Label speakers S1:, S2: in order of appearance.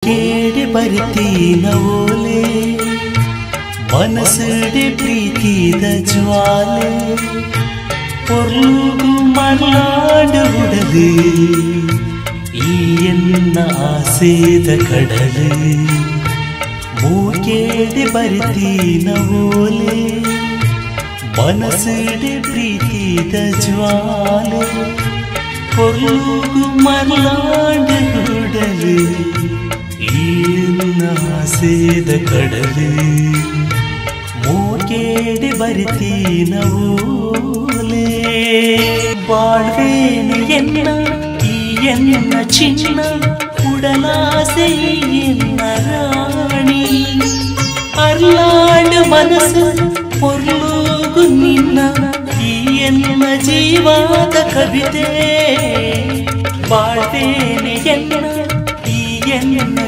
S1: ಕೇಳಿ ಬರ್ತೀನ ಓಲೆ ಮನಸ್ಸಡೆ ಪ್ರೀತಿದ ಜ್ವಾಲೆ ಪೊರ್ಲುಗು ಮಲ್ಲಾಡು ಉಡಲು ಈ ಎನ್ನ ಆಸೆದ ಕಡಲು ಮೂಕೇಡಿ ಬರ್ತೀನ ಓಲೆ ಮನಸ್ಸಡೆ ಪ್ರೀತಿದ ಜ್ವಾಲೆ ಪೊರ್ಲುಗು ಮಲ್ಲಾಡು ಉಡಲು ಆಸೆದ ಕಡಲು ಮೂಕೇಡಿ ಬರ್ತೀನ ಓಲೆ ಬಾಳ್ವೇನೆ ಎನ್ನ ಈ ಎನ್ನ ಚಿನ್ನ ಉಡಲಾಸೆ ಎನ್ನ ರಾಣಿ ಅರ್ಲಾಂಡ ಮನಸ್ಸು ಪೊರ್ಲುಗು ನಿನ್ನ ಈ ಎನ್ನ ಜೀವಾದ ಕವಿತೆ ಬಾಳ್ವೇನೆ ಎನ್ನ ಈ ಎನ್ನ